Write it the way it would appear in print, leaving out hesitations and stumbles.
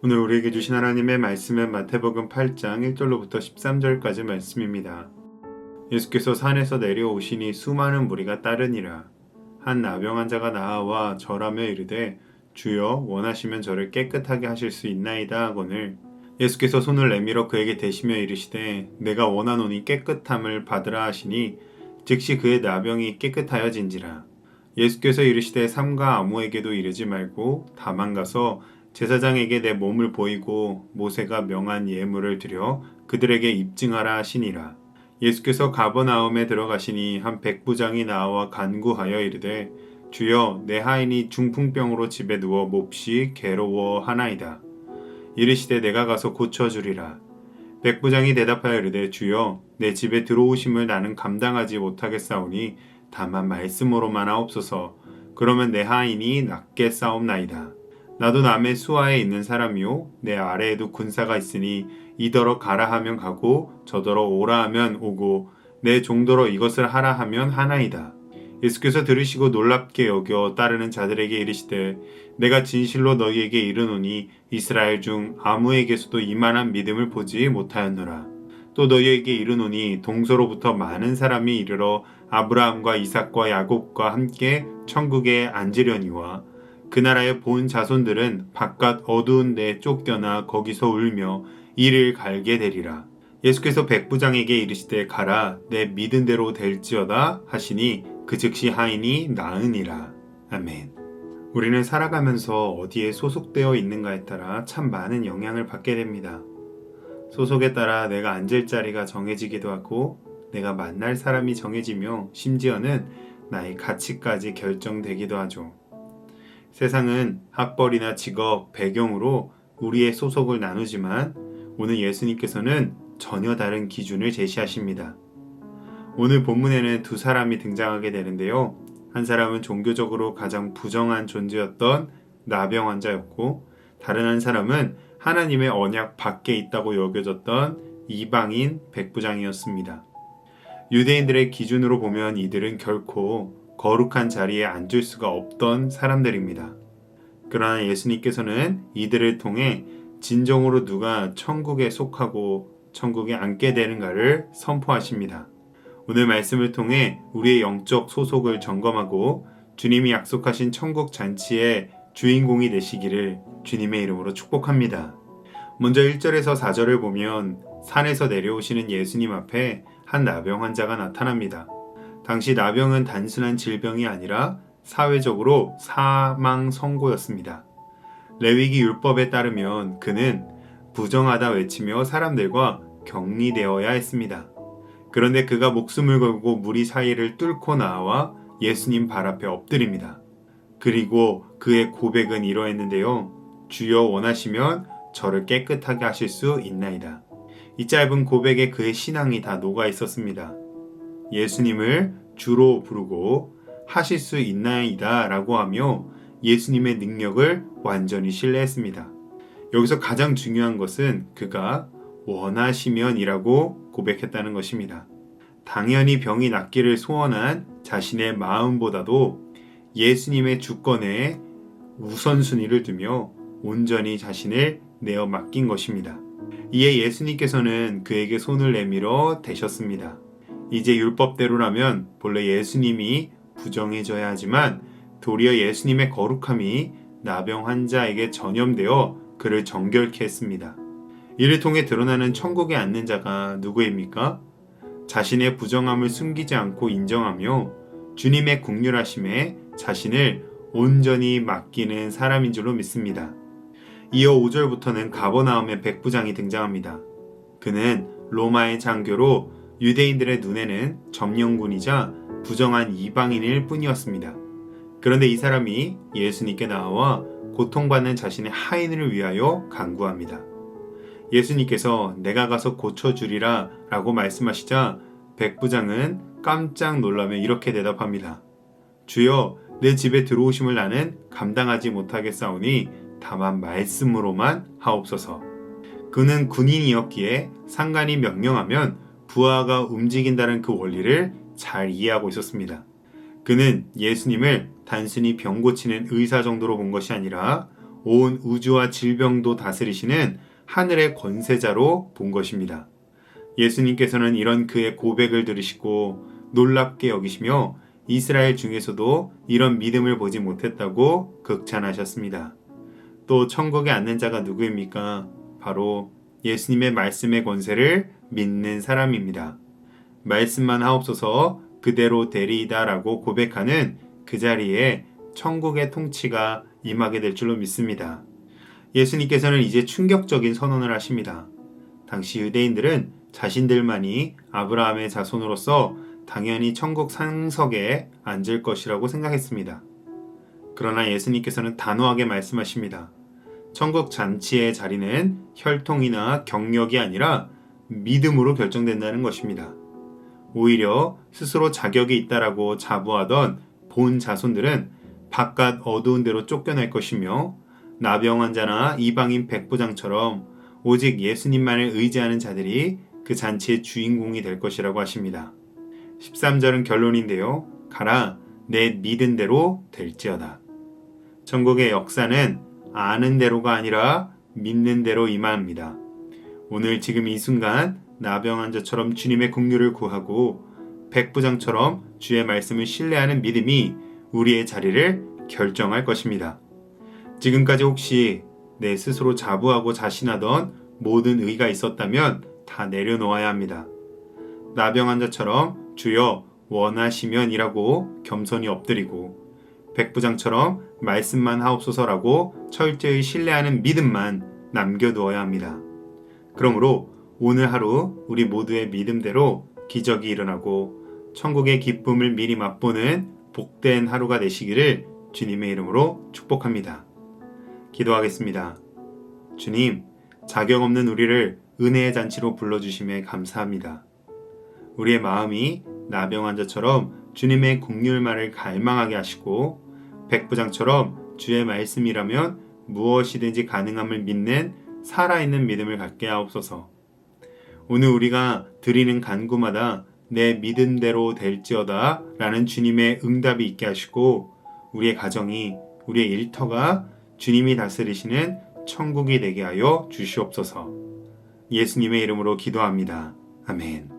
오늘 우리에게 주신 하나님의 말씀은 마태복음 8장 1절로부터 13절까지 말씀입니다. 예수께서 산에서 내려오시니 수많은 무리가 따르니라. 한 나병 환자가 나아와 절하며 이르되 주여 원하시면 저를 깨끗하게 하실 수 있나이다 하거늘 예수께서 손을 내밀어 그에게 대시며 이르시되 내가 원하노니 깨끗함을 받으라 하시니 즉시 그의 나병이 깨끗하여진지라. 예수께서 이르시되 삼가 아무에게도 이르지 말고 다만 가서 제사장에게 내 몸을 보이고 모세가 명한 예물을 드려 그들에게 입증하라 하시니라. 예수께서 가버나움에 들어가시니 한 백부장이 나와 간구하여 이르되 주여 내 하인이 중풍병으로 집에 누워 몹시 괴로워하나이다. 이르시되 내가 가서 고쳐주리라. 백부장이 대답하여 이르되 주여 내 집에 들어오심을 나는 감당하지 못하겠사오니 다만 말씀으로만 하옵소서. 그러면 내 하인이 낫게 싸움나이다. 나도 남의 수하에 있는 사람이요 내 아래에도 군사가 있으니 이더러 가라 하면 가고 저더러 오라 하면 오고 내 종더러 이것을 하라 하면 하나이다. 예수께서 들으시고 놀랍게 여겨 따르는 자들에게 이르시되 내가 진실로 너희에게 이르노니 이스라엘 중 아무에게서도 이만한 믿음을 보지 못하였노라. 또 너희에게 이르노니 동서로부터 많은 사람이 이르러 아브라함과 이삭과 야곱과 함께 천국에 앉으려니와 그 나라의 본 자손들은 바깥 어두운 데 쫓겨나 거기서 울며 이를 갈게 되리라. 예수께서 백부장에게 이르시되 가라 내 믿은 대로 될지어다 하시니 그 즉시 하인이 나으니라. 아멘. 우리는 살아가면서 어디에 소속되어 있는가에 따라 참 많은 영향을 받게 됩니다. 소속에 따라 내가 앉을 자리가 정해지기도 하고 내가 만날 사람이 정해지며 심지어는 나의 가치까지 결정되기도 하죠. 세상은 학벌이나 직업, 배경으로 우리의 소속을 나누지만 오늘 예수님께서는 전혀 다른 기준을 제시하십니다. 오늘 본문에는 두 사람이 등장하게 되는데요. 한 사람은 종교적으로 가장 부정한 존재였던 나병 환자였고 다른 한 사람은 하나님의 언약 밖에 있다고 여겨졌던 이방인 백부장이었습니다. 유대인들의 기준으로 보면 이들은 결코 거룩한 자리에 앉을 수가 없던 사람들입니다. 그러나 예수님께서는 이들을 통해 진정으로 누가 천국에 속하고 천국에 앉게 되는가를 선포하십니다. 오늘 말씀을 통해 우리의 영적 소속을 점검하고 주님이 약속하신 천국 잔치의 주인공이 되시기를 주님의 이름으로 축복합니다. 먼저 1절에서 4절을 보면 산에서 내려오시는 예수님 앞에 한 나병 환자가 나타납니다. 당시 나병은 단순한 질병이 아니라 사회적으로 사망 선고였습니다. 레위기 율법에 따르면 그는 부정하다 외치며 사람들과 격리되어야 했습니다. 그런데 그가 목숨을 걸고 무리 사이를 뚫고 나와 예수님 발 앞에 엎드립니다. 그리고 그의 고백은 이러했는데요. 주여 원하시면 저를 깨끗하게 하실 수 있나이다. 이 짧은 고백에 그의 신앙이 다 녹아 있었습니다. 예수님을 주로 부르고 하실 수 있나이다 라고 하며 예수님의 능력을 완전히 신뢰했습니다. 여기서 가장 중요한 것은 그가 원하시면 이라고 고백했다는 것입니다. 당연히 병이 낫기를 소원한 자신의 마음보다도 예수님의 주권에 우선순위를 두며 온전히 자신을 내어 맡긴 것입니다. 이에 예수님께서는 그에게 손을 내밀어 대셨습니다. 이제 율법대로라면 본래 예수님이 부정해져야 하지만 도리어 예수님의 거룩함이 나병 환자에게 전염되어 그를 정결케 했습니다. 이를 통해 드러나는 천국에 앉는 자가 누구입니까? 자신의 부정함을 숨기지 않고 인정하며 주님의 긍휼하심에 자신을 온전히 맡기는 사람인 줄로 믿습니다. 이어 5절부터는 가버나움의 백부장이 등장합니다. 그는 로마의 장교로 유대인들의 눈에는 점령군이자 부정한 이방인일 뿐이었습니다. 그런데 이 사람이 예수님께 나와 고통받는 자신의 하인을 위하여 간구합니다. 예수님께서 내가 가서 고쳐주리라 라고 말씀하시자 백부장은 깜짝 놀라며 이렇게 대답합니다. 주여 내 집에 들어오심을 나는 감당하지 못하겠사오니 다만 말씀으로만 하옵소서. 그는 군인이었기에 상관이 명령하면 부하가 움직인다는 그 원리를 잘 이해하고 있었습니다. 그는 예수님을 단순히 병 고치는 의사 정도로 본 것이 아니라 온 우주와 질병도 다스리시는 하늘의 권세자로 본 것입니다. 예수님께서는 이런 그의 고백을 들으시고 놀랍게 여기시며 이스라엘 중에서도 이런 믿음을 보지 못했다고 극찬하셨습니다. 또 천국에 앉는 자가 누구입니까? 바로 예수님의 말씀의 권세를 믿는 사람입니다. 말씀만 하옵소서 그대로 되리이다 라고 고백하는 그 자리에 천국의 통치가 임하게 될 줄로 믿습니다. 예수님께서는 이제 충격적인 선언을 하십니다. 당시 유대인들은 자신들만이 아브라함의 자손으로서 당연히 천국 상석에 앉을 것이라고 생각했습니다. 그러나 예수님께서는 단호하게 말씀하십니다. 천국 잔치의 자리는 혈통이나 경력이 아니라 믿음으로 결정된다는 것입니다. 오히려 스스로 자격이 있다라고 자부하던 본 자손들은 바깥 어두운 데로 쫓겨날 것이며 나병 환자나 이방인 백부장처럼 오직 예수님만을 의지하는 자들이 그 잔치의 주인공이 될 것이라고 하십니다. 13절은 결론인데요. 가라 내 믿은 대로 될지어다. 천국의 역사는 아는 대로가 아니라 믿는 대로 임합니다. 오늘 지금 이 순간 나병 환자처럼 주님의 긍휼을 구하고 백부장처럼 주의 말씀을 신뢰하는 믿음이 우리의 자리를 결정할 것입니다. 지금까지 혹시 내 스스로 자부하고 자신하던 모든 의가 있었다면 다 내려놓아야 합니다. 나병 환자처럼 주여 원하시면 이라고 겸손히 엎드리고 백부장처럼 말씀만 하옵소서라고 철저히 신뢰하는 믿음만 남겨두어야 합니다. 그러므로 오늘 하루 우리 모두의 믿음대로 기적이 일어나고 천국의 기쁨을 미리 맛보는 복된 하루가 되시기를 주님의 이름으로 축복합니다. 기도하겠습니다. 주님, 자격 없는 우리를 은혜의 잔치로 불러주심에 감사합니다. 우리의 마음이 나병 환자처럼 주님의 긍휼만을 갈망하게 하시고 백부장처럼 주의 말씀이라면 무엇이든지 가능함을 믿는 살아있는 믿음을 갖게 하옵소서. 오늘 우리가 드리는 간구마다 내 믿음대로 될지어다 라는 주님의 응답이 있게 하시고 우리의 가정이 우리의 일터가 주님이 다스리시는 천국이 되게 하여 주시옵소서. 예수님의 이름으로 기도합니다. 아멘.